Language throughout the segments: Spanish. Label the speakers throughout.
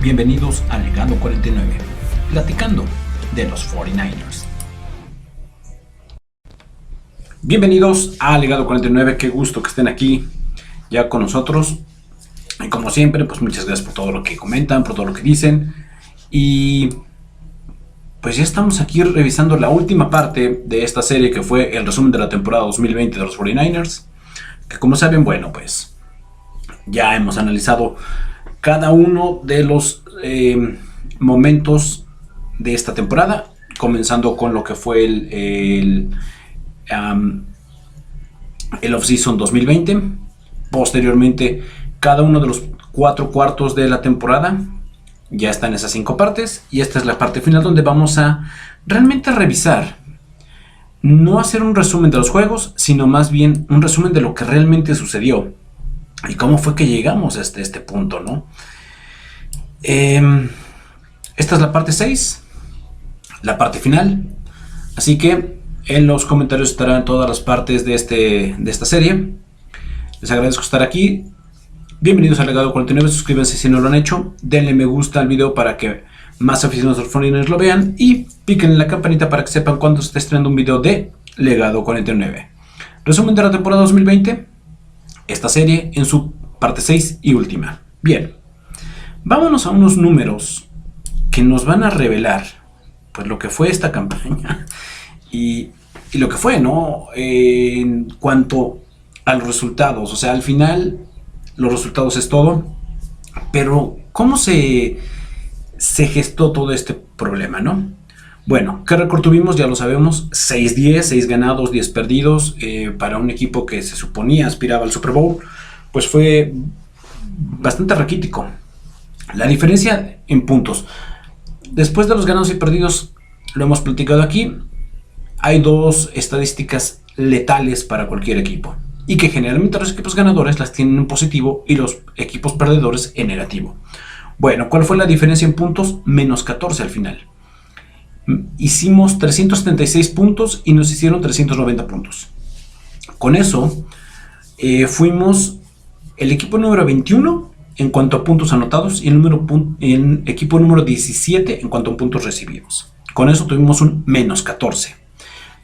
Speaker 1: Bienvenidos a Legado 49, platicando de los 49ers. Bienvenidos a Legado 49, qué gusto que estén aquí ya con nosotros. Y como siempre, pues muchas gracias por todo lo que comentan, por todo lo que dicen. Y pues ya estamos aquí revisando la última parte de esta serie que fue el resumen de la temporada 2020 de los 49ers. Que como saben, bueno, pues ya hemos analizado cada uno de los momentos de esta temporada, comenzando con lo que fue el off-season 2020. Posteriormente, cada uno de los 4 cuartos de la temporada ya está en esas 5 partes, y esta es la parte final donde vamos a realmente revisar, no hacer un resumen de los juegos, sino más bien un resumen de lo que realmente sucedió y cómo fue que llegamos hasta este punto, ¿no? Esta es la parte 6, la parte final. Así que en los comentarios estarán todas las partes de esta serie. Les agradezco estar aquí. Bienvenidos a Legado 49, suscríbanse si no lo han hecho. Denle me gusta al video para que más aficionados a los 49ers lo vean. Y piquen en la campanita para que sepan cuando se esté estrenando un video de Legado 49. Resumen de la temporada 2020. Esta serie en su parte 6 y última. Bien, vámonos a unos números que nos van a revelar pues lo que fue esta campaña y lo que fue, ¿no? En cuanto a los resultados. O sea, al final los resultados es todo, pero ¿cómo se gestó todo este problema, no? Bueno, ¿qué récord tuvimos? Ya lo sabemos, 6-10, 6 ganados, 10 perdidos, para un equipo que se suponía aspiraba al Super Bowl, pues fue bastante raquítico. La diferencia en puntos, después de los ganados y perdidos, lo hemos platicado aquí, hay 2 estadísticas letales para cualquier equipo, y que generalmente los equipos ganadores las tienen en positivo y los equipos perdedores en negativo. Bueno, ¿cuál fue la diferencia en puntos? Menos 14 al final. Hicimos 376 puntos y nos hicieron 390 puntos. Con eso fuimos el equipo número 21 en cuanto a puntos anotados y el equipo número 17 en cuanto a puntos recibidos. Con eso tuvimos un menos 14.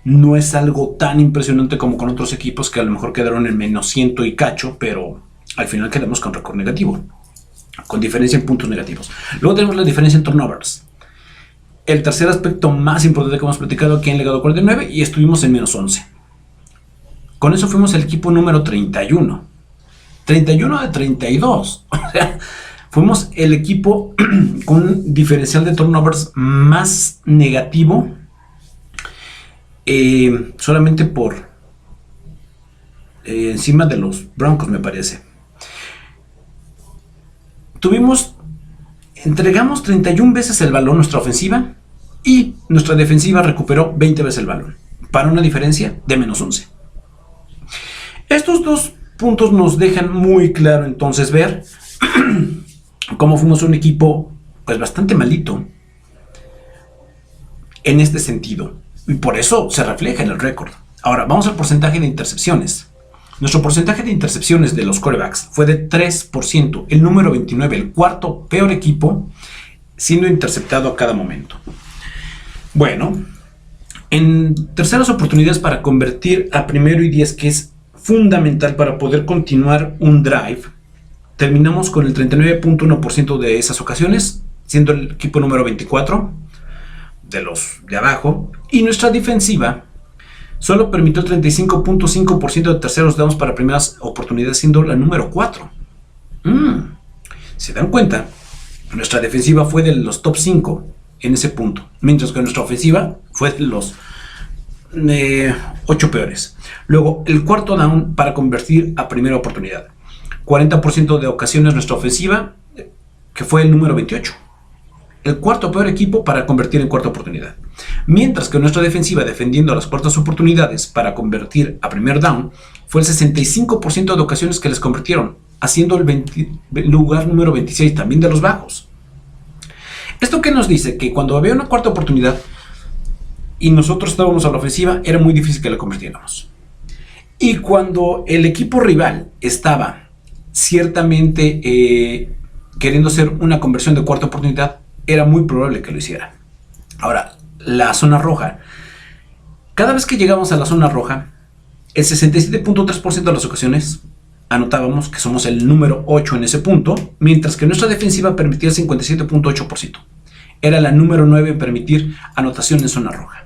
Speaker 1: No es algo tan impresionante como con otros equipos que a lo mejor quedaron en menos 100 y cacho, pero al final quedamos con récord negativo, con diferencia en puntos negativos. Luego tenemos la diferencia en turnovers, el tercer aspecto más importante que hemos platicado aquí en Legado 49, y estuvimos en menos 11. Con eso fuimos el equipo número 31. 31 de 32. O sea, fuimos el equipo con un diferencial de turnovers más negativo, solamente por encima de los Broncos, me parece. Entregamos 31 veces el balón nuestra ofensiva, y nuestra defensiva recuperó 20 veces el balón, para una diferencia de menos 11. Estos 2 puntos nos dejan muy claro entonces ver cómo fuimos un equipo pues bastante malito en este sentido, y por eso se refleja en el récord. Ahora vamos al porcentaje de intercepciones. Nuestro porcentaje de intercepciones de los quarterbacks fue de 3%, el número 29, el cuarto peor equipo siendo interceptado a cada momento. Bueno, en terceras oportunidades para convertir a 1º y 10, que es fundamental para poder continuar un drive, terminamos con el 39.1% de esas ocasiones, siendo el equipo número 24 de los de abajo, y nuestra defensiva solo permitió el 35.5% de terceros downs para primeras oportunidades, siendo la número 4. ¿Se dan cuenta? Nuestra defensiva fue de los top 5 en ese punto, mientras que nuestra ofensiva fue de los 8 peores. Luego, el cuarto down para convertir a primera oportunidad. 40% de ocasiones nuestra ofensiva, que fue el número 28. El cuarto peor equipo para convertir en cuarta oportunidad. Mientras que nuestra defensiva, defendiendo las cuartas oportunidades para convertir a primer down, fue el 65% de ocasiones que les convirtieron, haciendo el lugar número 26, también de los bajos. ¿Esto qué nos dice? Que cuando había una cuarta oportunidad y nosotros estábamos a la ofensiva, era muy difícil que la convirtiéramos. Y cuando el equipo rival estaba ciertamente queriendo hacer una conversión de cuarta oportunidad, era muy probable que lo hiciera. Ahora, la zona roja. Cada vez que llegamos a la zona roja, el 67.3% de las ocasiones anotábamos que somos el número 8 en ese punto, mientras que nuestra defensiva permitía el 57.8%. Era la número 9 en permitir anotación en zona roja.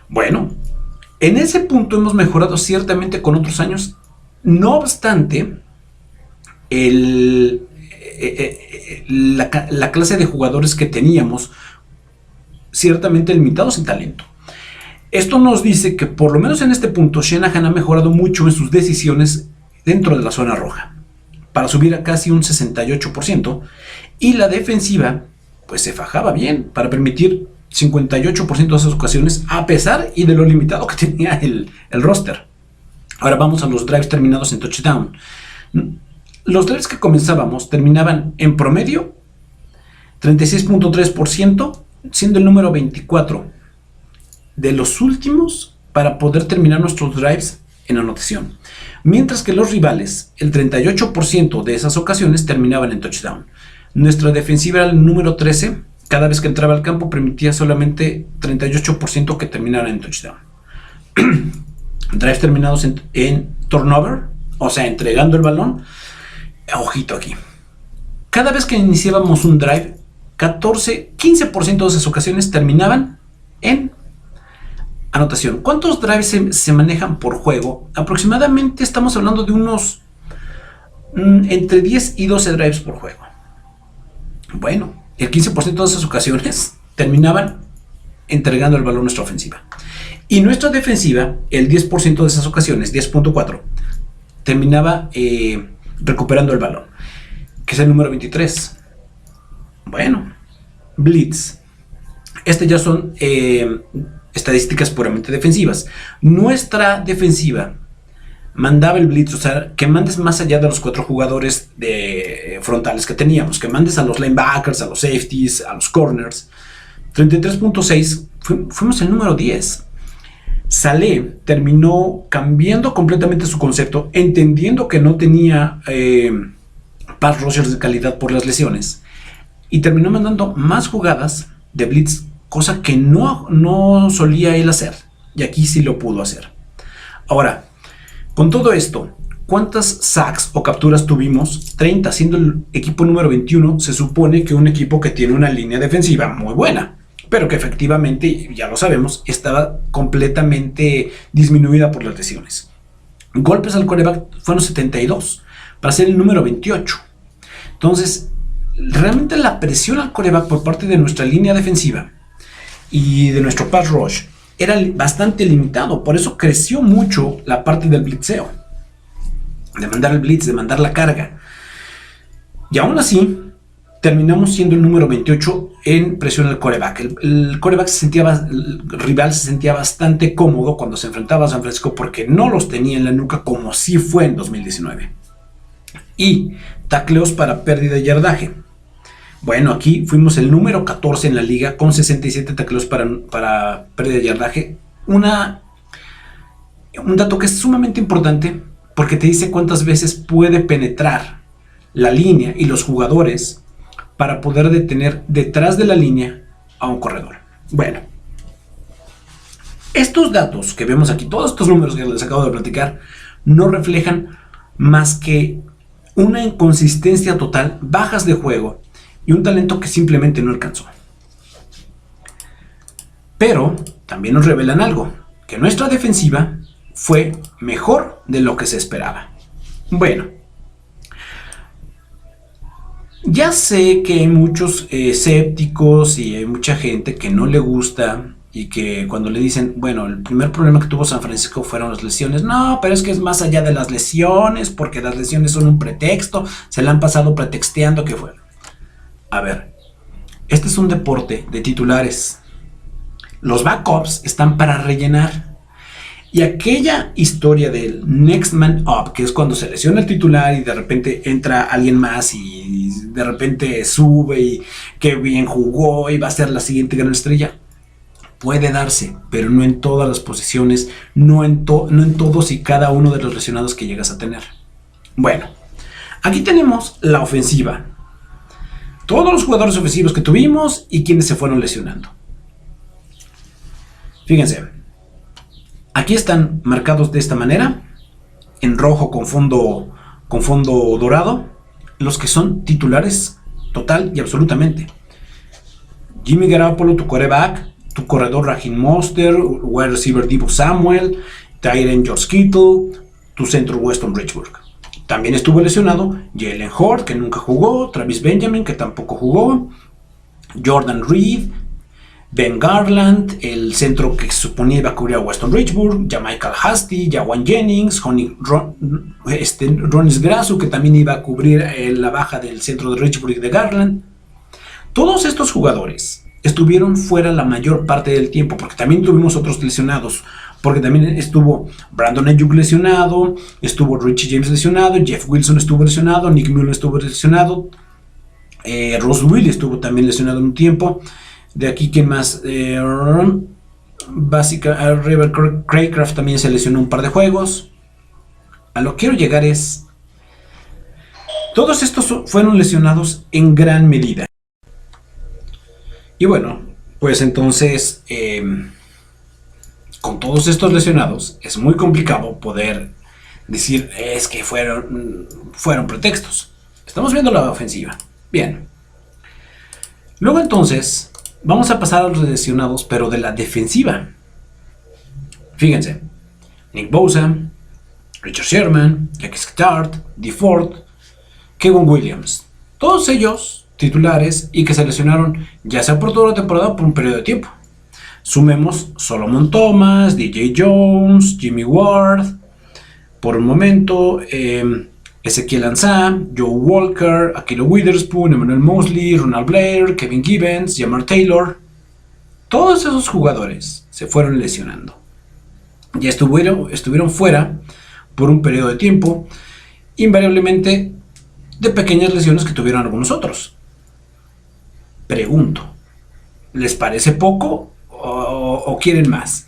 Speaker 1: Bueno, en ese punto hemos mejorado ciertamente con otros años. No obstante, la clase de jugadores que teníamos ciertamente limitados en talento. Esto nos dice que por lo menos en este punto Shanahan ha mejorado mucho en sus decisiones dentro de la zona roja, para subir a casi un 68%, y la defensiva pues se fajaba bien para permitir 58% de esas ocasiones, a pesar y de lo limitado que tenía el roster. Ahora vamos a los drives terminados en touchdown. Los drives que comenzábamos terminaban en promedio 36.3%, siendo el número 24 de los últimos para poder terminar nuestros drives en anotación. Mientras que los rivales, el 38% de esas ocasiones terminaban en touchdown. Nuestra defensiva era el número 13. Cada vez que entraba al campo permitía solamente 38% que terminaran en touchdown. Drives terminados en turnover, o sea, entregando el balón. Ojito aquí. Cada vez que iniciábamos un drive, 15% de esas ocasiones terminaban en anotación. ¿Cuántos drives se manejan por juego? Aproximadamente estamos hablando de unos entre 10 y 12 drives por juego. Bueno, el 15% de esas ocasiones terminaban entregando el balón a nuestra ofensiva. Y nuestra defensiva, el 10% de esas ocasiones, 10.4, terminaba recuperando el balón, que es el número 23. Bueno, blitz. Ya son estadísticas puramente defensivas. Nuestra defensiva mandaba el blitz, o sea, que mandes más allá de los 4 jugadores frontales que teníamos, que mandes a los linebackers, a los safeties, a los corners. 33.6, fuimos el número 10. Saleh terminó cambiando completamente su concepto, entendiendo que no tenía pass rushers de calidad por las lesiones, y terminó mandando más jugadas de blitz, cosa que no solía él hacer, y aquí sí lo pudo hacer. Ahora, con todo esto, ¿cuántas sacks o capturas tuvimos? 30, siendo el equipo número 21. Se supone que un equipo que tiene una línea defensiva muy buena, pero que efectivamente, ya lo sabemos, estaba completamente disminuida por las lesiones. Golpes al quarterback fueron 72, para ser el número 28. Entonces, realmente la presión al quarterback por parte de nuestra línea defensiva y de nuestro pass rush era bastante limitado. Por eso creció mucho la parte del blitzeo, de mandar el blitz, de mandar la carga. Y aún así, terminamos siendo el número 28 en presión al quarterback. El quarterback el rival se sentía bastante cómodo cuando se enfrentaba a San Francisco, porque no los tenía en la nuca como sí fue en 2019. Y tacleos para pérdida de yardaje. Bueno, aquí fuimos el número 14 en la liga con 67 tacleos para pérdida de yardaje. Un dato que es sumamente importante, porque te dice cuántas veces puede penetrar la línea y los jugadores para poder detener detrás de la línea a un corredor. Bueno, estos datos que vemos aquí, todos estos números que les acabo de platicar, no reflejan más que una inconsistencia total, bajas de juego y un talento que simplemente no alcanzó. Pero también nos revelan algo, que nuestra defensiva fue mejor de lo que se esperaba. Bueno, ya sé que hay muchos escépticos y hay mucha gente que no le gusta, y que cuando le dicen, bueno, el primer problema que tuvo San Francisco fueron las lesiones. No, pero es que es más allá de las lesiones, porque las lesiones son un pretexto, se la han pasado pretexteando que fue. A ver, este es un deporte de titulares. Los backups están para rellenar. Y aquella historia del next man up, que es cuando se lesiona el titular y de repente entra alguien más y de repente sube y que bien jugó y va a ser la siguiente gran estrella, puede darse, pero no en todas las posiciones, no en todos y cada uno de los lesionados que llegas a tener. Bueno, aquí tenemos la ofensiva. todos los jugadores ofensivos que tuvimos y quienes se fueron lesionando. Fíjense, aquí están marcados de esta manera, en rojo con fondo dorado, los que son titulares total y absolutamente. Jimmy Garoppolo, tu quarterback, tu corredor Raheem Mostert, wide receiver Deebo Samuel, tight end George Kittle, tu centro Weston Richburg. También estuvo lesionado Jalen Hurts, que nunca jugó, Travis Benjamin, que tampoco jugó, Jordan Reed, Ben Garland, el centro que se suponía iba a cubrir a Weston Richburg, Michael Hasty, Jawan Jennings, Ronis Grasu, que también iba a cubrir la baja del centro de Richburg y de Garland. Todos estos jugadores estuvieron fuera la mayor parte del tiempo, porque también tuvimos otros lesionados, porque también estuvo Brandon Ayuk lesionado, estuvo Richie James lesionado, Jeff Wilson estuvo lesionado, Nick Muller estuvo lesionado, Ross Willis estuvo también lesionado en un tiempo. De aquí, ¿qué más? River Craycraft también se lesionó un par de juegos. A lo que quiero llegar es, todos estos fueron lesionados en gran medida. Y bueno, pues entonces, con todos estos lesionados, es muy complicado poder decir, es que fueron pretextos. Estamos viendo la ofensiva. Bien. Luego entonces, vamos a pasar a los lesionados, pero de la defensiva. Fíjense, Nick Bosa, Richard Sherman, Jack Start, Dee Ford, Kevin Williams. Todos ellos titulares y que se lesionaron ya sea por toda la temporada o por un periodo de tiempo. Sumemos Solomon Thomas, DJ Jones, Jimmy Ward, por un momento, Ezequiel Ansah, Joe Walker, Ahkello Witherspoon, Emmanuel Mosley, Ronald Blair, Kevin Gibbons, Jamar Taylor. Todos esos jugadores se fueron lesionando. Ya estuvieron fuera por un periodo de tiempo, invariablemente de pequeñas lesiones que tuvieron algunos otros. Pregunto, ¿les parece poco o quieren más?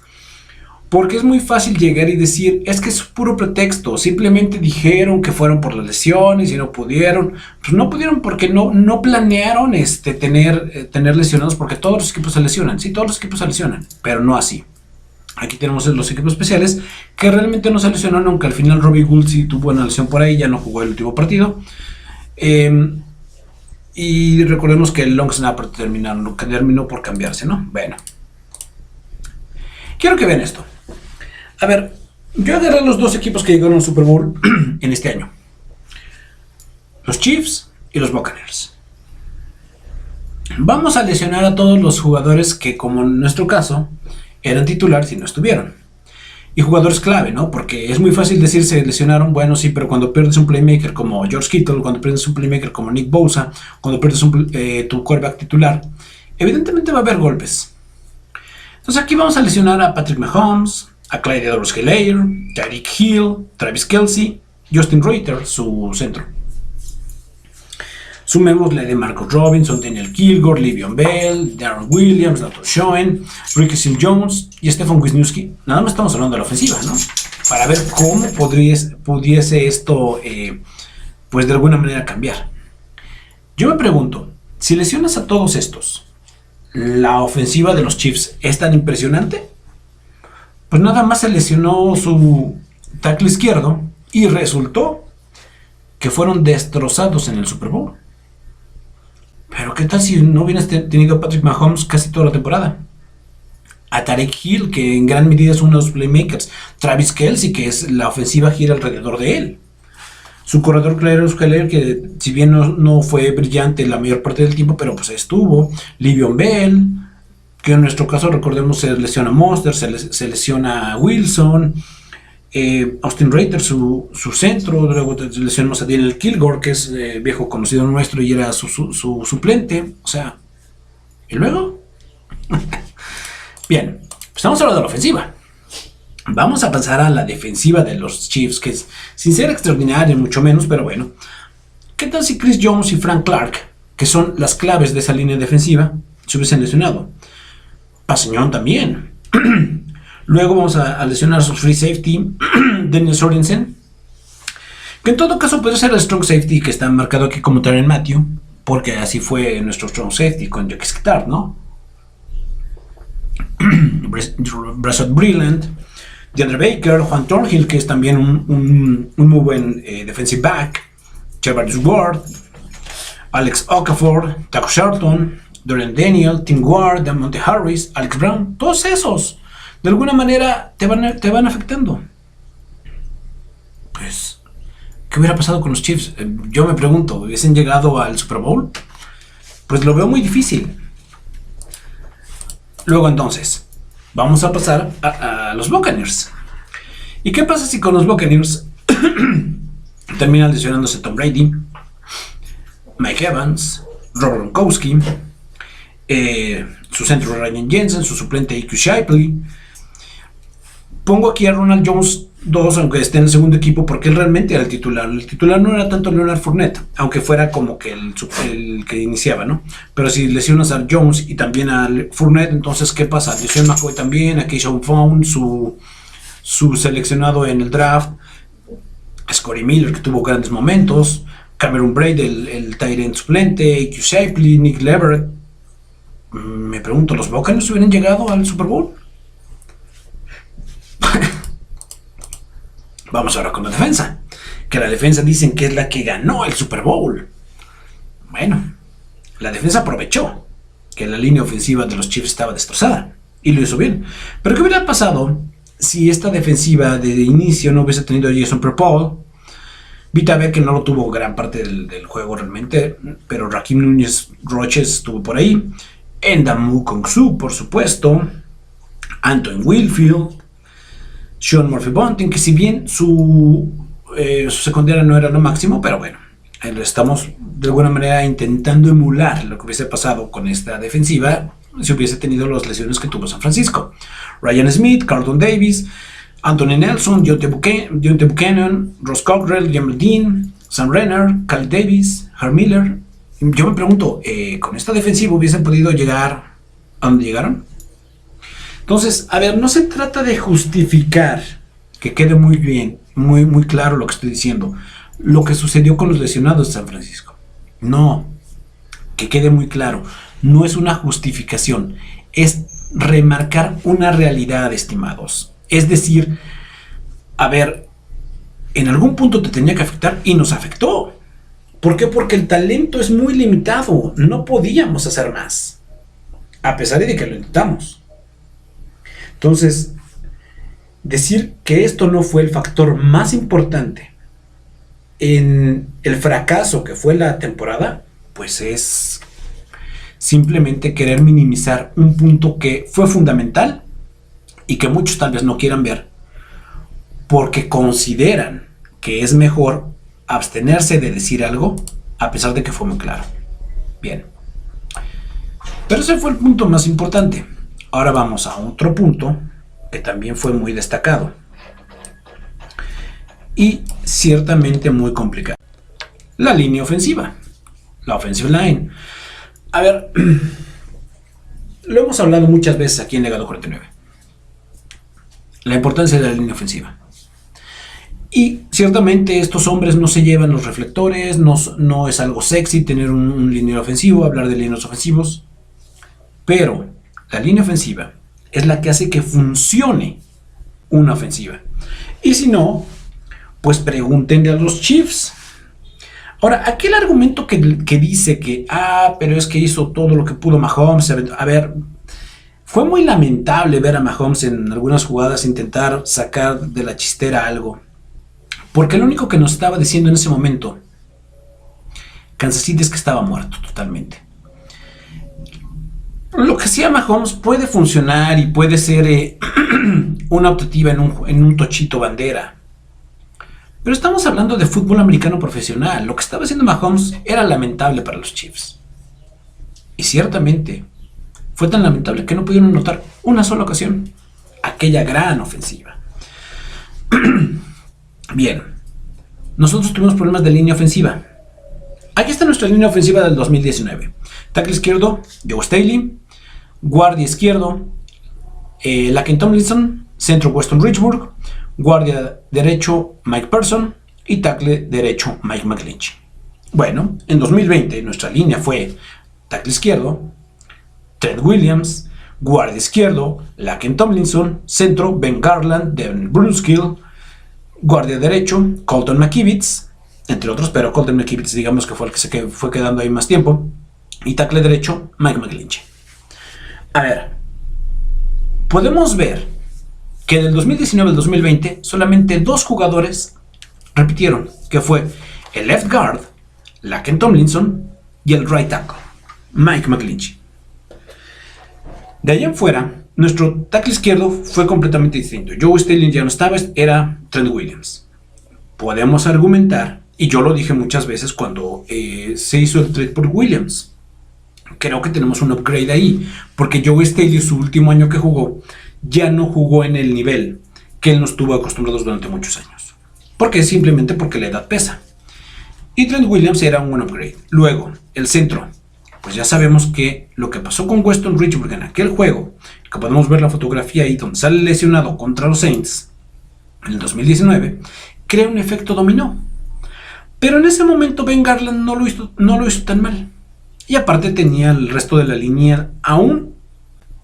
Speaker 1: Porque es muy fácil llegar y decir, es que es puro pretexto, simplemente dijeron que fueron por las lesiones y no pudieron. Pues no pudieron porque no planearon tener lesionados, porque todos los equipos se lesionan. Sí, todos los equipos se lesionan, pero no así. Aquí tenemos los equipos especiales que realmente no se lesionaron, aunque al final Robbie Gould sí tuvo una lesión por ahí, ya no jugó el último partido. Y recordemos que el long snapper terminó por cambiarse, ¿no? Bueno. Quiero que vean esto. A ver, yo agarré los dos equipos que llegaron al Super Bowl en este año. Los Chiefs y los Buccaneers. Vamos a lesionar a todos los jugadores que, como en nuestro caso, eran titulares y no estuvieron. Y jugadores clave, ¿no? Porque es muy fácil decir se lesionaron, bueno, sí, pero cuando pierdes un playmaker como George Kittle, cuando pierdes un playmaker como Nick Bosa, cuando pierdes tu quarterback titular, evidentemente va a haber golpes. Entonces aquí vamos a lesionar a Patrick Mahomes, a Clyde Edwards-Helaire, Tyreek Hill, Travis Kelce, Justin Reuter, su centro. Sumémosle de Marcus Robinson, Daniel Kilgore, Le'Veon Bell, Darren Williams, Dalton Schoen, Ricky Seals-Jones y Stefan Wisniewski. Nada más estamos hablando de la ofensiva, ¿no? Para ver cómo pudiese esto, pues de alguna manera cambiar. Yo me pregunto, si lesionas a todos estos, ¿la ofensiva de los Chiefs es tan impresionante? Pues nada más se lesionó su tackle izquierdo y resultó que fueron destrozados en el Super Bowl. Pero ¿qué tal si no hubieras tenido a Patrick Mahomes casi toda la temporada? A Tyreek Hill, que en gran medida es uno de los playmakers. Travis Kelce, que es la ofensiva gira alrededor de él. Su corredor Clyde Edwards-Helaire, que si bien no fue brillante la mayor parte del tiempo, pero pues estuvo. Le'Veon Bell, que en nuestro caso, recordemos, se lesiona a Monster, se lesiona a Wilson. Austin Reuter, su centro. Luego lesionamos a Daniel Kilgore, que es viejo conocido nuestro y era su suplente. O sea, ¿y luego? Bien, pues estamos hablando de la ofensiva. Vamos a pasar a la defensiva de los Chiefs, que es sin ser extraordinaria, mucho menos, pero bueno. ¿Qué tal si Chris Jones y Frank Clark, que son las claves de esa línea defensiva, se hubiesen lesionado? Paseñón también. Luego vamos a lesionar a su free safety, Daniel Sorensen, que en todo caso puede ser el strong safety que está marcado aquí como Tyrann Mathieu, porque así fue nuestro strong safety con Jack Sktar, ¿no? Brashad Breeland, DeAndre Baker, Juan Thornhill, que es también un muy buen defensive back, Charvarius Ward, Alex Okafor, Taco Shelton, Dorian Daniel, Tim Ward, Demonte Harris, Alex Brown, todos esos de alguna manera te van afectando. Pues, ¿qué hubiera pasado con los Chiefs? Yo me pregunto, ¿hubiesen llegado al Super Bowl? Pues lo veo muy difícil. Luego entonces, vamos a pasar a los Buccaneers. ¿Y qué pasa si con los Buccaneers terminan lesionándose Tom Brady, Mike Evans, Rob Gronkowski, su centro Ryan Jensen, su suplente A.Q. Shipley? Pongo aquí a Ronald Jones 2, aunque esté en el segundo equipo, porque él realmente era el titular. El titular no era tanto Leonard Fournette, aunque fuera como que el que iniciaba, ¿no? Pero si lesionas a Jones y también a Fournette, entonces, ¿qué pasa? Lesiona McCoy también, a Keyshawn Vaughn, su seleccionado en el draft, Scotty Miller, que tuvo grandes momentos, Cameron Braid, el tight end suplente, A.Q. Shipley, Nick Leverett. Me pregunto, ¿los Buccaneers hubieran llegado al Super Bowl? Vamos ahora con la defensa, que la defensa dicen que es la que ganó el Super Bowl. Bueno, la defensa aprovechó que la línea ofensiva de los Chiefs estaba destrozada y lo hizo bien. Pero ¿qué hubiera pasado si esta defensiva de inicio no hubiese tenido a Jason Pierre-Paul? Vita Vea, que no lo tuvo gran parte del juego realmente, pero Raheem Núñez Roches estuvo por ahí, Ndamu Kongsu, por supuesto, Antoine Winfield, Sean Murphy-Bunting, que si bien su secundaria no era lo máximo, pero bueno, estamos de alguna manera intentando emular lo que hubiese pasado con esta defensiva si hubiese tenido las lesiones que tuvo San Francisco. Ryan Smith, Carlton Davis, Anthony Nelson, Deontay Buchanan, Ross Cockrell, Jamel Dean, Sam Renner, Khalil Davis, Herb Miller. Yo me pregunto, ¿con esta defensiva hubiesen podido llegar a donde llegaron? Entonces, a ver, no se trata de justificar, que quede muy bien, muy claro lo que estoy diciendo, lo que sucedió con los lesionados de San Francisco. No, que quede muy claro, no es una justificación, es remarcar una realidad, estimados. Es decir, a ver, en algún punto te tenía que afectar y nos afectó. ¿Por qué? Porque el talento es muy limitado, no podíamos hacer más, a pesar de que lo intentamos. Entonces, decir que esto no fue el factor más importante en el fracaso que fue la temporada, pues es simplemente querer minimizar un punto que fue fundamental y que muchos tal vez no quieran ver porque consideran que es mejor abstenerse de decir algo a pesar de que fue muy claro. Bien. Pero ese fue el punto más importante. Ahora vamos a otro punto que también fue muy destacado y ciertamente muy complicado. La línea ofensiva, la offensive line. A ver, lo hemos hablado muchas veces aquí en Legado 49. La importancia de la línea ofensiva. Y ciertamente estos hombres no se llevan los reflectores, no es algo sexy tener un liniero ofensivo, hablar de lineos ofensivos, pero la línea ofensiva es la que hace que funcione una ofensiva. Y si no, pues pregúntenle a los Chiefs. Ahora, aquel argumento que dice que, pero es que hizo todo lo que pudo Mahomes. A ver, fue muy lamentable ver a Mahomes en algunas jugadas intentar sacar de la chistera algo. Porque lo único que nos estaba diciendo en ese momento Kansas City es que estaba muerto totalmente. Lo que hacía Mahomes puede funcionar y puede ser una optativa en un tochito bandera. Pero estamos hablando de fútbol americano profesional. Lo que estaba haciendo Mahomes era lamentable para los Chiefs. Y ciertamente fue tan lamentable que no pudieron anotar una sola ocasión aquella gran ofensiva. Bien, nosotros tuvimos problemas de línea ofensiva. Aquí está nuestra línea ofensiva del 2019. Tackle izquierdo, Joe Staley. Guardia izquierdo, Laken Tomlinson. Centro, Weston Richburg. Guardia derecho, Mike Person. Y tackle derecho, Mike McGlinchey. Bueno, en 2020 nuestra línea fue tackle izquierdo, Trent Williams, guardia izquierdo, Laken Tomlinson, centro, Ben Garland, Devin Brunskill, guardia derecho, Colton McKivitz, entre otros, pero Colton McKivitz digamos que fue el que se fue quedando ahí más tiempo, y tackle derecho, Mike McGlinchey. A ver, podemos ver que del 2019 al 2020 solamente 2 jugadores repitieron, que fue el left guard, Laken Tomlinson, y el right tackle, Mike McGlinchey. De ahí en fuera, nuestro tackle izquierdo fue completamente distinto. Joe Staley ya no estaba, era Trent Williams. Podemos argumentar, y yo lo dije muchas veces cuando se hizo el trade por Williams, creo que tenemos un upgrade ahí, porque Joe Staley, su último año que jugó, ya no jugó en el nivel que él nos tuvo acostumbrados durante muchos años. Porque simplemente porque la edad pesa. Y Trent Williams era un buen upgrade. Luego, el centro. Pues ya sabemos que lo que pasó con Weston Richburg en aquel juego, que podemos ver la fotografía ahí donde sale lesionado contra los Saints en el 2019, crea un efecto dominó. Pero en ese momento Ben Garland no lo hizo tan mal. Y aparte tenía el resto de la línea aún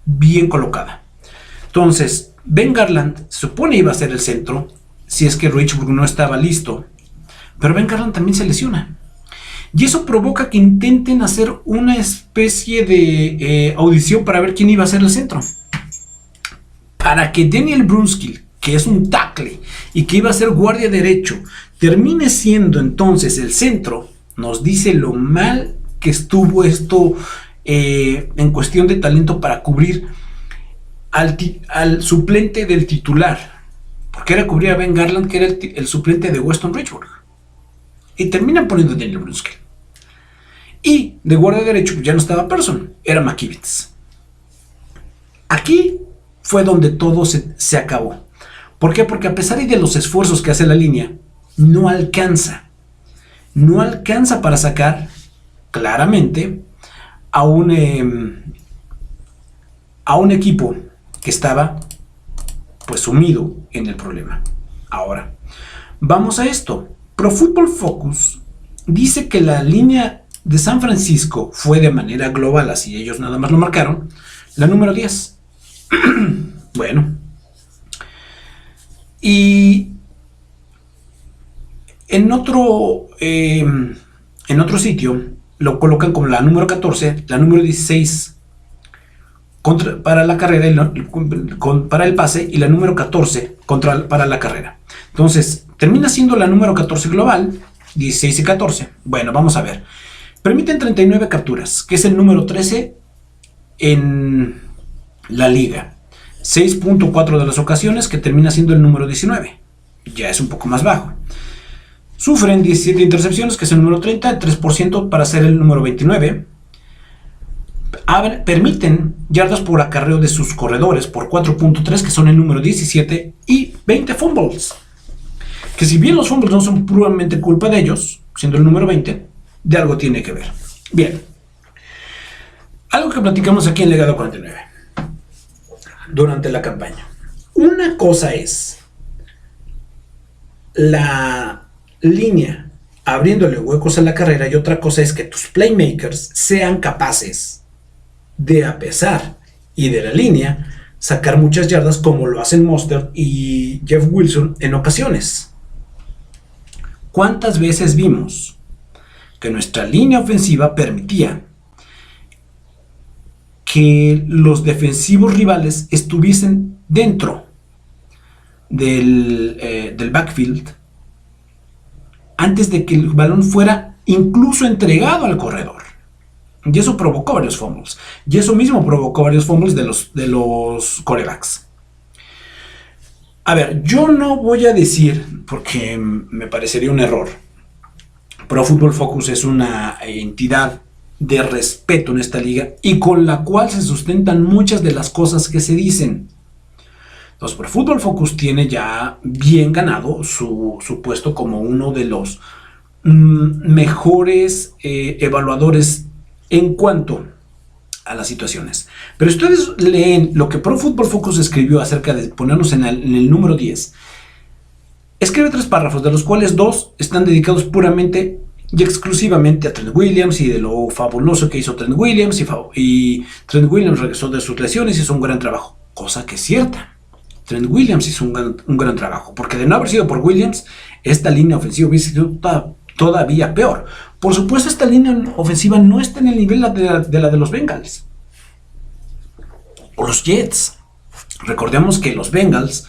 Speaker 1: bien colocada. Entonces, Ben Garland se supone iba a ser el centro si es que Richburg no estaba listo. Pero Ben Garland también se lesiona. Y eso provoca que intenten hacer una especie de audición para ver quién iba a ser el centro. Para que Daniel Brunskill, que es un tackle y que iba a ser guardia derecho, termine siendo entonces el centro, nos dice lo mal que estuvo esto en cuestión de talento para cubrir al suplente del titular. Porque era cubrir a Ben Garland, que era el suplente de Weston Richburg. Y terminan poniendo a Daniel Brunskill. Y de guardia derecho ya no estaba Person, era McKivitz. Aquí fue donde todo se acabó. ¿Por qué? Porque a pesar de los esfuerzos que hace la línea, no alcanza. No alcanza para sacar claramente a un equipo que estaba pues sumido en el problema. Ahora, vamos a esto. Pro Football Focus dice que la línea de San Francisco fue de manera global, así ellos nada más lo marcaron, la número 10. Bueno. Y en otro sitio lo colocan como la número 14, la número 16 para la carrera, para el pase, y la número 14 para la carrera. Entonces, termina siendo la número 14 global, 16 y 14. Bueno, vamos a ver. Permiten 39 capturas, que es el número 13 en la liga. 6.4 de las ocasiones, que termina siendo el número 19. Ya es un poco más bajo. Sufren 17 intercepciones, que es el número 30, 3% para ser el número 29. Permiten yardas por acarreo de sus corredores por 4.3, que son el número 17, y 20 fumbles. Que si bien los fumbles no son puramente culpa de ellos, siendo el número 20, de algo tiene que ver. Bien. Algo que platicamos aquí en Legado 49 durante la campaña. Una cosa es la línea abriéndole huecos a la carrera, y otra cosa es que tus playmakers sean capaces de, a pesar y de la línea, sacar muchas yardas, como lo hacen Mostert y Jeff Wilson en ocasiones. ¿Cuántas veces vimos que nuestra línea ofensiva permitía que los defensivos rivales estuviesen dentro del backfield antes de que el balón fuera incluso entregado al corredor? Y eso provocó varios fumbles. Y eso mismo provocó varios fumbles de los quarterbacks. A ver, yo no voy a decir, porque me parecería un error. Pro Football Focus es una entidad de respeto en esta liga y con la cual se sustentan muchas de las cosas que se dicen. Entonces, Pro Football Focus tiene ya bien ganado su puesto como uno de los mejores evaluadores en cuanto a las situaciones. Pero ustedes leen lo que Pro Football Focus escribió acerca de ponernos en el número 10. Escribe 3 párrafos, de los cuales 2 están dedicados puramente y exclusivamente a Trent Williams y de lo fabuloso que hizo Trent Williams, y Trent Williams regresó de sus lesiones y hizo un gran trabajo, cosa que es cierta. Trent Williams hizo un gran trabajo, porque de no haber sido por Williams, esta línea ofensiva hubiese sido todavía peor. Por supuesto, esta línea ofensiva no está en el nivel de la de los Bengals o los Jets. Recordemos que los Bengals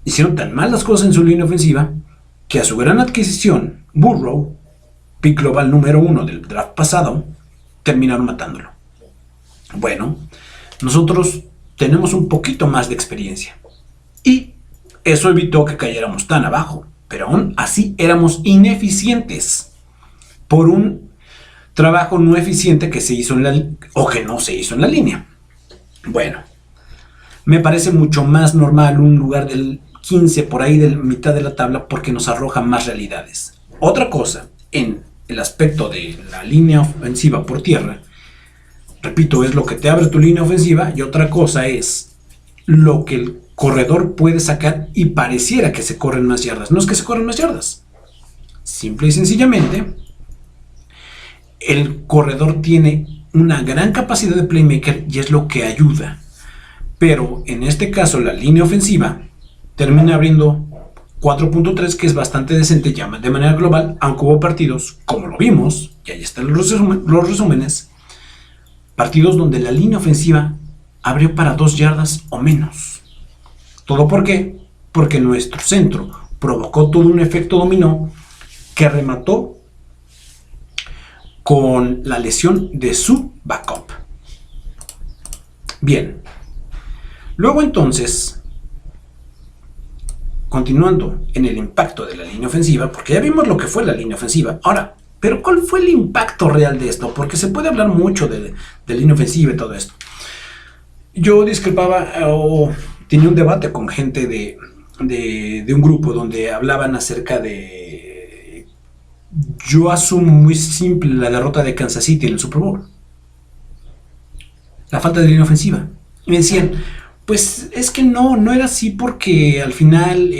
Speaker 1: hicieron tan mal las cosas en su línea ofensiva que a su gran adquisición, Burrow, pick global número 1 del draft pasado, terminaron matándolo. Bueno, nosotros tenemos un poquito más de experiencia y eso evitó que cayéramos tan abajo, pero aún así éramos ineficientes por un trabajo no eficiente que se hizo o que no se hizo en la línea. Bueno, me parece mucho más normal un lugar del 15 por ahí de la mitad de la tabla porque nos arroja más realidades. Otra cosa, en el aspecto de la línea ofensiva por tierra, repito, es lo que te abre tu línea ofensiva, y otra cosa es lo que el corredor puede sacar y pareciera que se corren más yardas. No es que se corren más yardas, simple y sencillamente el corredor tiene una gran capacidad de playmaker y es lo que ayuda. Pero en este caso la línea ofensiva termina abriendo 4.3, que es bastante decente ya de manera global, aunque hubo partidos, como lo vimos, y ahí están los resúmenes, partidos donde la línea ofensiva abrió para 2 yardas o menos. ¿Todo por qué? Porque nuestro centro provocó todo un efecto dominó que remató con la lesión de su backup. Bien. Luego entonces, continuando en el impacto de la línea ofensiva, porque ya vimos lo que fue la línea ofensiva. Ahora, ¿pero cuál fue el impacto real de esto? Porque se puede hablar mucho de línea ofensiva y todo esto. Yo discrepaba o tenía un debate con gente de un grupo donde hablaban acerca de... Yo asumo muy simple la derrota de Kansas City en el Super Bowl. La falta de línea ofensiva. Y me decían, pues es que no era así porque al final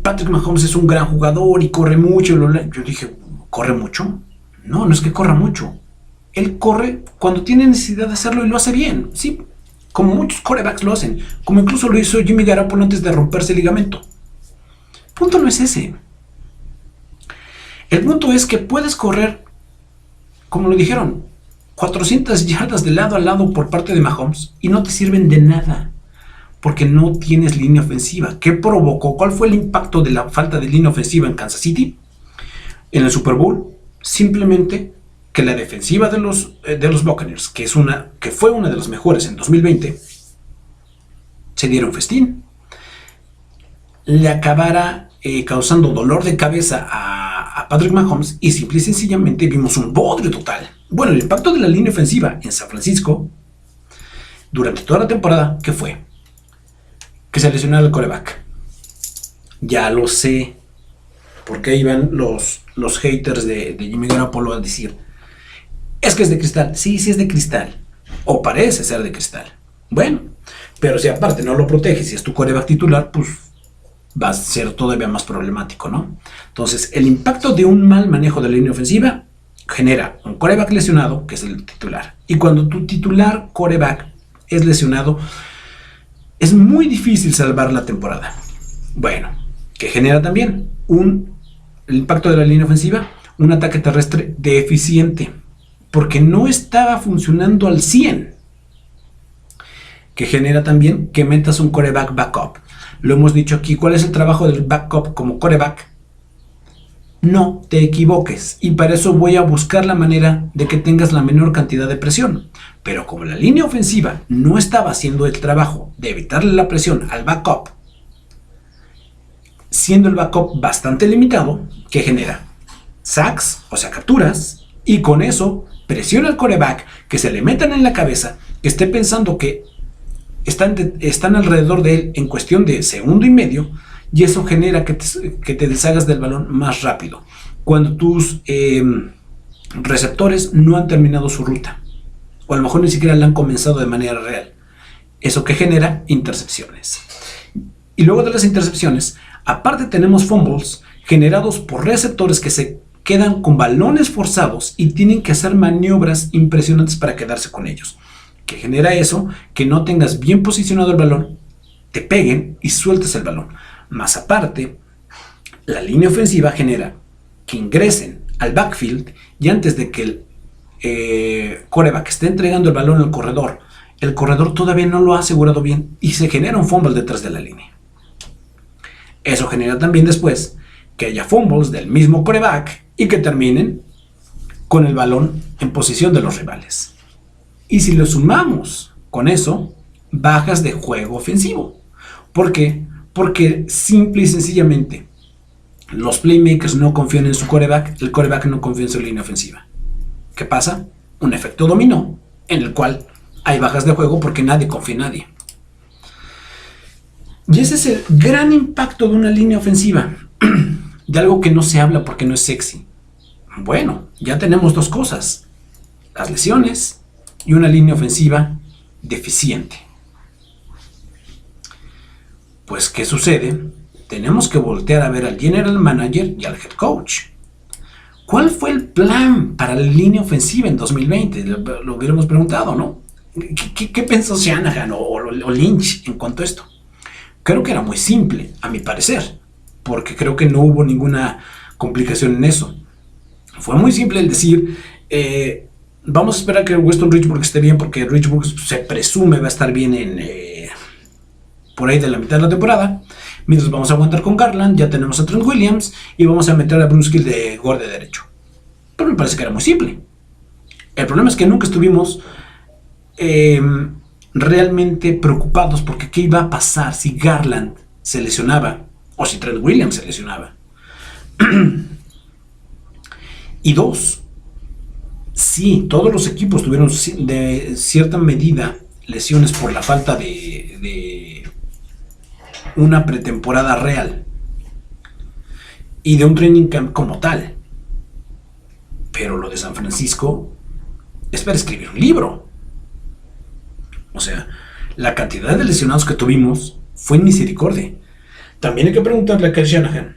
Speaker 1: Patrick Mahomes es un gran jugador y corre mucho. Yo dije, ¿corre mucho? No es que corra mucho. Él corre cuando tiene necesidad de hacerlo y lo hace bien. Sí, como muchos quarterbacks lo hacen. Como incluso lo hizo Jimmy Garoppolo antes de romperse el ligamento. El punto no es ese. El punto es que puedes correr, como lo dijeron, 400 yardas de lado a lado por parte de Mahomes y no te sirven de nada porque no tienes línea ofensiva. ¿Qué provocó? ¿Cuál fue el impacto de la falta de línea ofensiva en Kansas City? En el Super Bowl, simplemente que la defensiva de los Buccaneers, que fue una de las mejores en 2020, se dieron festín. Le acabara causando dolor de cabeza a Patrick Mahomes y simple y sencillamente vimos un bodrio total. Bueno, el impacto de la línea ofensiva en San Francisco durante toda la temporada, ¿qué fue? Que se lesionara el quarterback. Ya lo sé, porque ahí van los haters de Jimmy Garoppolo a decir, es que es de cristal. Sí es de cristal, o parece ser de cristal. Bueno, pero si aparte no lo proteges y es tu quarterback titular, pues va a ser todavía más problemático, ¿no? Entonces, el impacto de un mal manejo de la línea ofensiva genera un quarterback lesionado, que es el titular. Y cuando tu titular quarterback es lesionado, es muy difícil salvar la temporada. Bueno, ¿qué genera también? El impacto de la línea ofensiva, un ataque terrestre deficiente, porque no estaba funcionando al 100. Que genera también que metas un quarterback backup. Lo hemos dicho aquí, ¿cuál es el trabajo del backup como quarterback? No te equivoques, y para eso voy a buscar la manera de que tengas la menor cantidad de presión. Pero como la línea ofensiva no estaba haciendo el trabajo de evitarle la presión al backup, siendo el backup bastante limitado, ¿qué genera? Sacks, o sea, capturas, y con eso presiona al quarterback, que se le metan en la cabeza, que esté pensando que están alrededor de él en cuestión de segundo y medio, y eso genera que te deshagas del balón más rápido, cuando tus receptores no han terminado su ruta, o a lo mejor ni siquiera la han comenzado de manera real. Eso que genera intercepciones. Y luego de las intercepciones, aparte tenemos fumbles generados por receptores que quedan con balones forzados y tienen que hacer maniobras impresionantes para quedarse con ellos. ¿Qué genera eso? Que no tengas bien posicionado el balón, te peguen y sueltes el balón. Más aparte, la línea ofensiva genera que ingresen al backfield y antes de que el quarterback esté entregando el balón al corredor, el corredor todavía no lo ha asegurado bien y se genera un fumble detrás de la línea. Eso genera también después que haya fumbles del mismo quarterback y que terminen con el balón en posición de los rivales. Y si lo sumamos con eso, bajas de juego ofensivo. ¿Por qué? Porque simple y sencillamente los playmakers no confían en su quarterback, el quarterback no confía en su línea ofensiva. ¿Qué pasa? Un efecto dominó en el cual hay bajas de juego porque nadie confía en nadie. Y ese es el gran impacto de una línea ofensiva, de algo que no se habla porque no es sexy. Bueno, ya tenemos dos cosas, las lesiones y una línea ofensiva deficiente. Pues, ¿qué sucede? Tenemos que voltear a ver al general manager y al head coach. ¿Cuál fue el plan para la línea ofensiva en 2020? Lo hubiéramos preguntado, ¿no? ¿Qué pensó Shanahan o Lynch en cuanto a esto? Creo que era muy simple, a mi parecer, porque creo que no hubo ninguna complicación en eso. Fue muy simple el decir, vamos a esperar que Weston Richburg esté bien, porque Richburg se presume va a estar bien por ahí de la mitad de la temporada. Mientras vamos a aguantar con Garland, ya tenemos a Trent Williams y vamos a meter a Brunskill de guardia derecho. Pero me parece que era muy simple. El problema es que nunca estuvimos realmente preocupados porque qué iba a pasar si Garland se lesionaba o si Trent Williams se lesionaba. Y dos, sí, todos los equipos tuvieron de cierta medida lesiones por la falta de una pretemporada real y de un training camp como tal. Pero lo de San Francisco es para escribir un libro. O sea, la cantidad de lesionados que tuvimos fue en misericordia. También hay que preguntarle a Kyle Shanahan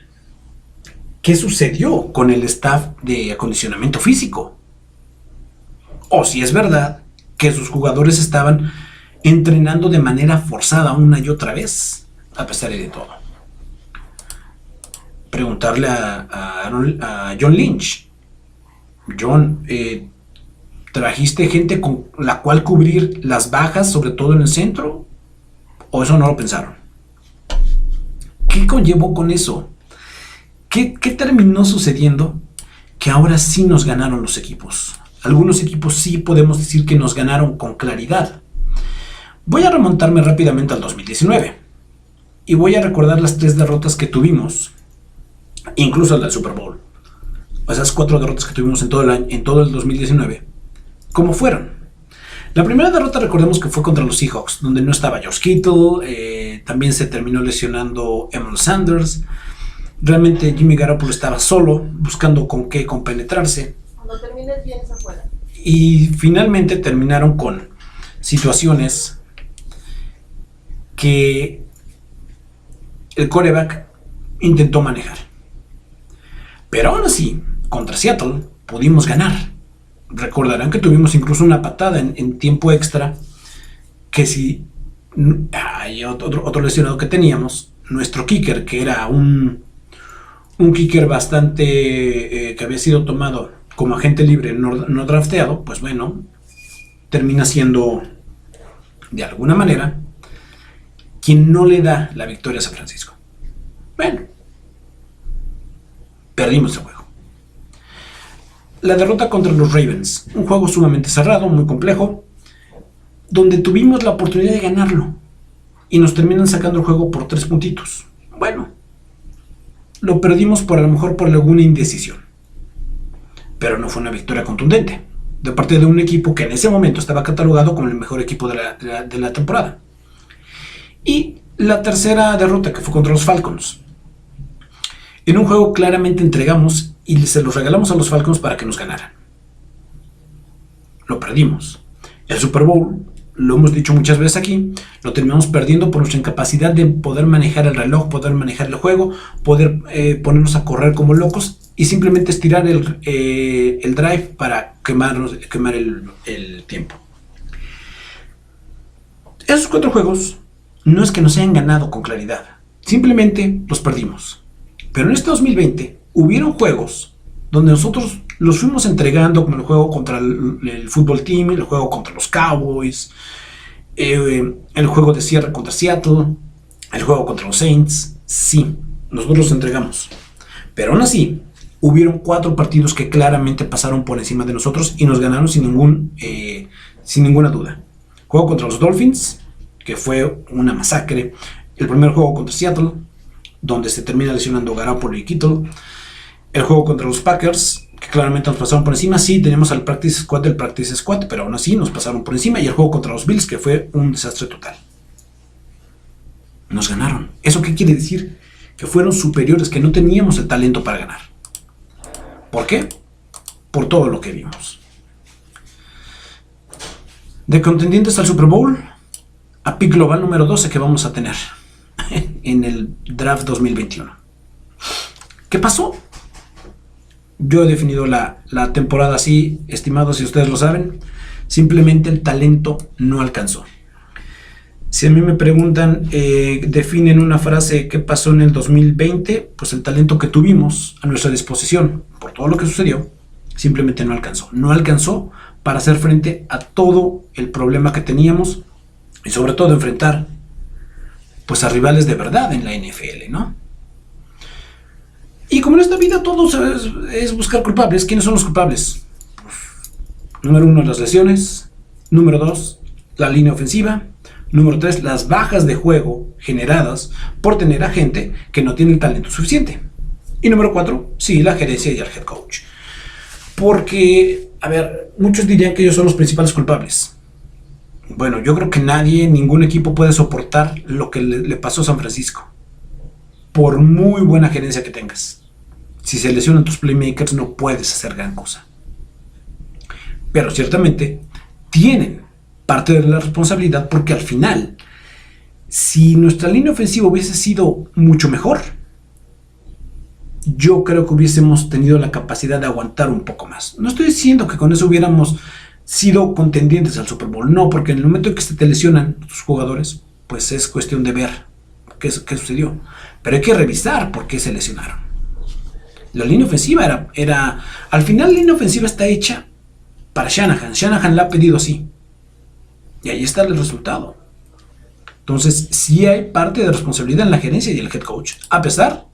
Speaker 1: qué sucedió con el staff de acondicionamiento físico. O si es verdad que sus jugadores estaban entrenando de manera forzada una y otra vez, a pesar de todo. Preguntarle a John Lynch. John, ¿trajiste gente con la cual cubrir las bajas, sobre todo en el centro? ¿O eso no lo pensaron? ¿Qué conllevó con eso? ¿Qué terminó sucediendo? Que ahora sí nos ganaron los equipos. Algunos equipos sí podemos decir que nos ganaron con claridad. Voy a remontarme rápidamente al 2019 y voy a recordar las 3 derrotas que tuvimos, incluso la del Super Bowl. Esas 4 derrotas que tuvimos en todo el 2019, ¿cómo fueron? La primera derrota, recordemos que fue contra los Seahawks, donde no estaba George Kittle, también se terminó lesionando Emmanuel Sanders. Realmente Jimmy Garoppolo estaba solo, buscando con qué compenetrarse.
Speaker 2: Cuando termines bien es afuera.
Speaker 1: Y finalmente terminaron con situaciones que el quarterback intentó manejar. Pero aún así, contra Seattle pudimos ganar. Recordarán que tuvimos incluso una patada en tiempo extra, que si hay otro lesionado que teníamos, nuestro kicker, que era un kicker bastante que había sido tomado como agente libre, no drafteado, pues bueno, termina siendo de alguna manera quien no le da la victoria a San Francisco. Bueno, perdimos el juego. La derrota contra los Ravens, un juego sumamente cerrado, muy complejo, donde tuvimos la oportunidad de ganarlo y nos terminan sacando el juego por 3 puntitos. Bueno, lo perdimos a lo mejor por alguna indecisión, pero no fue una victoria contundente de parte de un equipo que en ese momento estaba catalogado como el mejor equipo de la temporada. Y la tercera derrota, que fue contra los Falcons, en un juego claramente entregamos y se los regalamos a los Falcons para que nos ganaran. Lo perdimos. El Super Bowl lo hemos dicho muchas veces aquí, lo terminamos perdiendo por nuestra incapacidad de poder manejar el reloj, poder manejar el juego, poder ponernos a correr como locos y simplemente estirar el drive para quemar el tiempo. Esos 4 juegos no es que nos hayan ganado con claridad, simplemente los perdimos. Pero en este 2020 hubieron juegos donde nosotros los fuimos entregando, como el juego contra el fútbol team, el juego contra los Cowboys, el juego de cierre contra Seattle, el juego contra los Saints. Sí, nosotros los entregamos. Pero aún así, hubieron 4 partidos que claramente pasaron por encima de nosotros y nos ganaron sin ninguna duda. Juego contra los Dolphins, que fue una masacre. El primer juego contra Seattle, donde se termina lesionando Garoppolo y Kittle. El juego contra los Packers, que claramente nos pasaron por encima. Sí, teníamos al Practice Squad del Practice Squad, pero aún así nos pasaron por encima. Y el juego contra los Bills, que fue un desastre total. Nos ganaron. ¿Eso qué quiere decir? Que fueron superiores, que no teníamos el talento para ganar. ¿Por qué? Por todo lo que vimos. De contendientes al Super Bowl, a pick global número 12 que vamos a tener en el draft 2021. ¿Qué pasó? Yo he definido la temporada así, estimados, si ustedes lo saben. Simplemente el talento no alcanzó. Si a mí me preguntan, definen una frase, ¿qué pasó en el 2020? Pues el talento que tuvimos a nuestra disposición, por todo lo que sucedió, simplemente no alcanzó. No alcanzó para hacer frente a todo el problema que teníamos y sobre todo enfrentar pues a rivales de verdad en la NFL, ¿no? Y como en esta vida todo es buscar culpables. ¿Quiénes son los culpables? Número 1, las lesiones. Número 2, la línea ofensiva. Número 3, las bajas de juego generadas por tener a gente que no tiene el talento suficiente. Y número 4, sí, la gerencia y el head coach. Porque, a ver, muchos dirían que ellos son los principales culpables. Bueno, yo creo que ningún equipo puede soportar lo que le pasó a San Francisco. Por muy buena gerencia que tengas. Si se lesionan tus playmakers no puedes hacer gran cosa. Pero ciertamente tienen parte de la responsabilidad, porque al final, si nuestra línea ofensiva hubiese sido mucho mejor, yo creo que hubiésemos tenido la capacidad de aguantar un poco más. No estoy diciendo que con eso hubiéramos sido contendientes al Super Bowl, no, porque en el momento en que se te lesionan tus jugadores, pues es cuestión de ver qué sucedió. Pero hay que revisar por qué se lesionaron. La línea ofensiva era al final la línea ofensiva está hecha para Shanahan. Shanahan la ha pedido así. Y ahí está el resultado. Entonces, sí hay parte de responsabilidad en la gerencia y el head coach. A pesar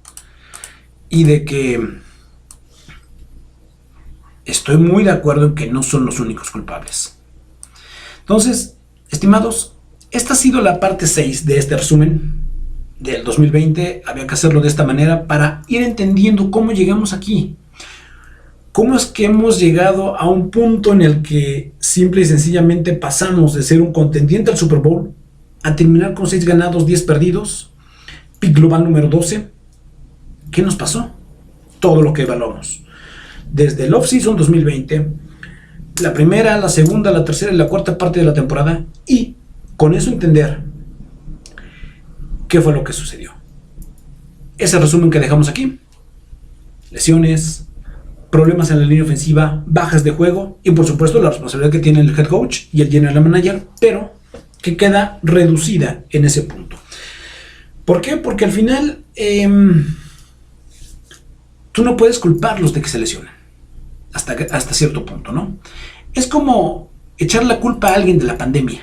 Speaker 1: y de que estoy muy de acuerdo en que no son los únicos culpables. Entonces, estimados, esta ha sido la parte 6 de este resumen del 2020. Había que hacerlo de esta manera para ir entendiendo cómo llegamos aquí. ¿Cómo es que hemos llegado a un punto en el que simple y sencillamente pasamos de ser un contendiente al Super Bowl a terminar con 6 ganados, 10 perdidos, pick global número 12? ¿Qué nos pasó? Todo lo que evaluamos. Desde el off-season 2020, la primera, la segunda, la tercera y la cuarta parte de la temporada, y con eso entender qué fue lo que sucedió. Ese resumen que dejamos aquí: lesiones, problemas en la línea ofensiva, bajas de juego y por supuesto la responsabilidad que tiene el head coach y el general manager, pero que queda reducida en ese punto. ¿Por qué? Porque al final tú no puedes culparlos de que se lesionan hasta cierto punto, ¿no? Es como echar la culpa a alguien de la pandemia.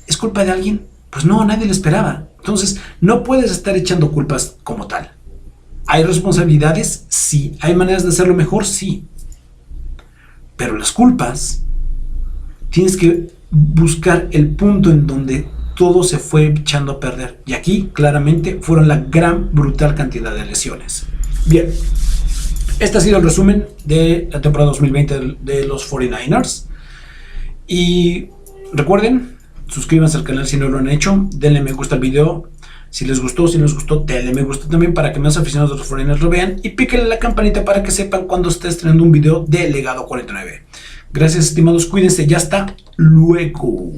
Speaker 1: ¿Es culpa de alguien? Pues no, nadie lo esperaba. Entonces no puedes estar echando culpas como tal. ¿Hay responsabilidades? Sí. ¿Hay maneras de hacerlo mejor? Sí. Pero las culpas, tienes que buscar el punto en donde todo se fue echando a perder. Y aquí, claramente, fueron la gran, brutal cantidad de lesiones. Bien. Este ha sido el resumen de la temporada 2020 de los 49ers. Y recuerden, suscríbanse al canal si no lo han hecho. Denle me gusta al video. Si les gustó, denle me gusta también para que más aficionados de los 49ers lo vean. Y píquenle la campanita para que sepan cuando esté estrenando un video de Legado 49. Gracias, estimados. Cuídense. Ya hasta luego.